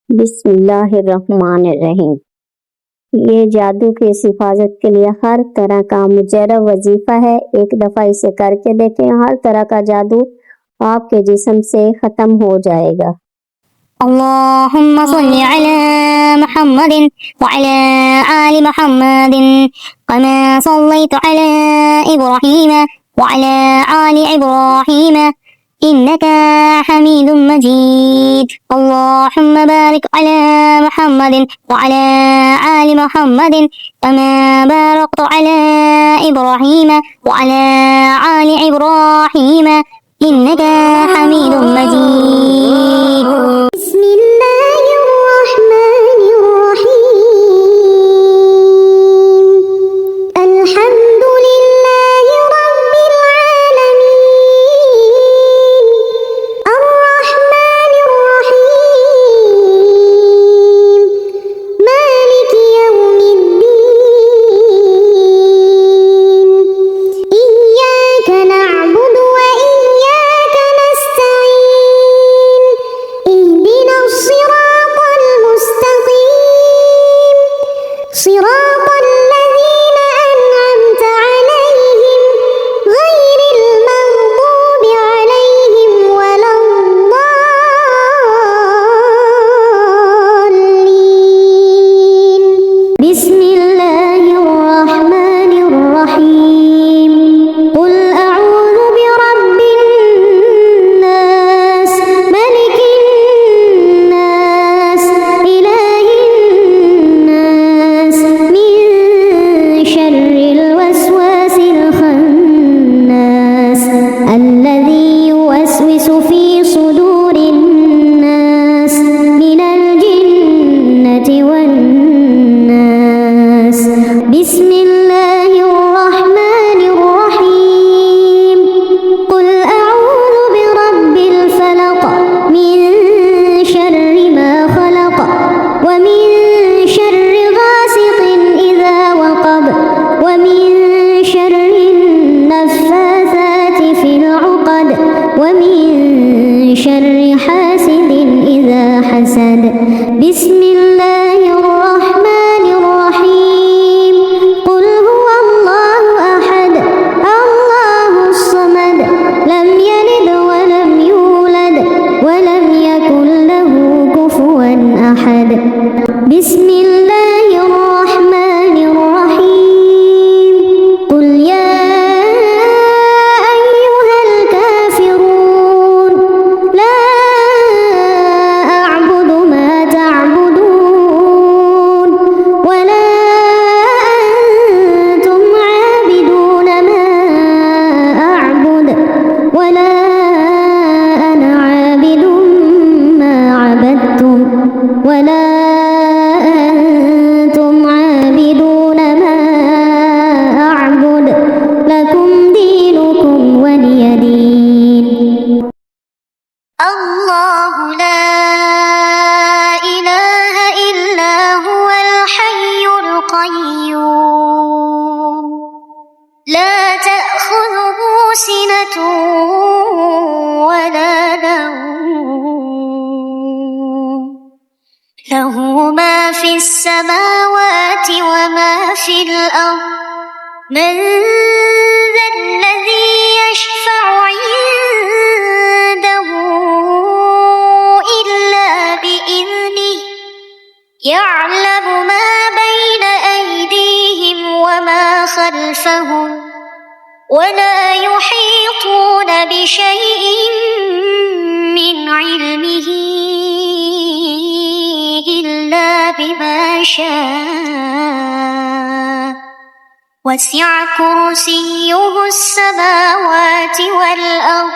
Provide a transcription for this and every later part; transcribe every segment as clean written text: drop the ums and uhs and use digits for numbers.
बिस्मिल्लाहिर्रहमानिर्रहीम। ये जादू की इस हिफाजत के लिए हर तरह का मुजर्रब वजीफा है। एक दफा इसे करके देखें, हर तरह का जादू आपके जिस्म से खत्म हो जाएगा। अल्लाहुम्मा सल्ली अला मुहम्मदिन व अला आलि मुहम्मदिन कमा सल्लैत अला इब्राहीम व अला आलि इब्राहीम इन्नका हमीदुम मजीद। अल्लाहुम्मा बारिक अला मुहम्मदिन व अला आलि मुहम्मदिन कमा बारकत अला इब्राहीम व अला आलि इब्राहीम इन्नका हमीदुम मजीद। صراط الذين أنعمت عليهم غير المغضوب عليهم ولا الضالين. بسم الله الرحمن الرحيم. قل أعوذ برب الناس ملك الناس إله الناس من شر الوسواس الخناس الذي يوسوس في صدور الناس من الجنة والناس. بسم الله الرحمن الرحيم. قل أعوذ برب الفلق من شر ما خلق ومن شر غاسق إذا وقب ومن شر النفاثات في العقد ومن شر حاسد إذا حسد. بسم الله الرحمن الرحيم. قل هو الله أحد الله الصمد لم يلد ولم يولد ولم يكن له كفوا أحد. بسم الله الرحمن الرحيم. قل يا أيها الكافرون لا أعبد ما تعبدون ولا أنتم عابدون ما أعبد ولا أنا عابد ما عبدتم ولا أنتم عابدون ما أعبد لكم دينكم ولي دين. الله لا إله إلا هو الحي القيوم لا تأخذه سنة ولا نوم له ما في السماوات وما في الأرض. من ذا الذي يشفع عنده إلا بإذنه يعلم ما بين أيديهم وما خلفهم ولا يحيطون بشيء من علمه إلا بما شاء وسع كرسيه السماوات والأرض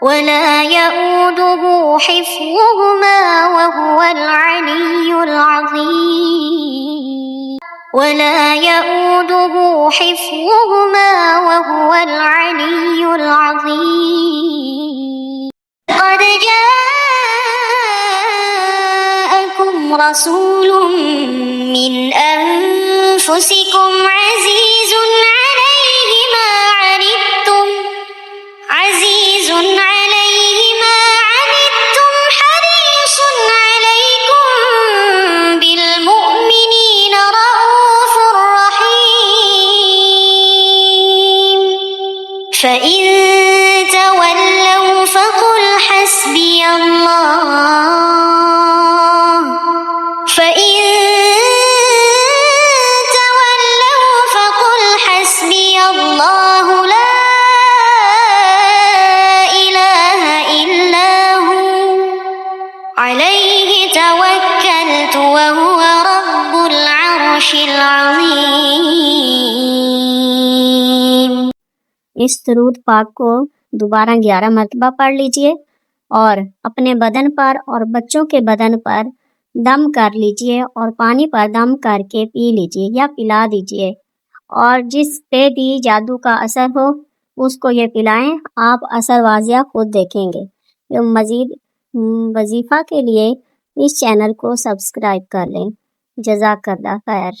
ولا يؤوده حفظهما وهو العلي العظيم ولا يؤوده حفظهما وهو العلي العظيم. قد جاءكم رسول من أنفسكم عزيز عليه ما عنتم حريص عليكم عليه توكلت وهو رب العرش العظيم। इस दुरूद पाक को दोबारा 11 मरतबा पढ़ लीजिए और अपने बदन पर और बच्चों के बदन पर दम कर लीजिए और पानी पर दम करके पी लीजिए या पिला दीजिए। और जिस पे भी जादू का असर हो उसको ये पिलाएं, आप असर वाजिया खुद देखेंगे। तो मज़ीद वजीफ़ा के लिए इस चैनल को सब्सक्राइब कर लें। जज़ाकल्लाह खैर।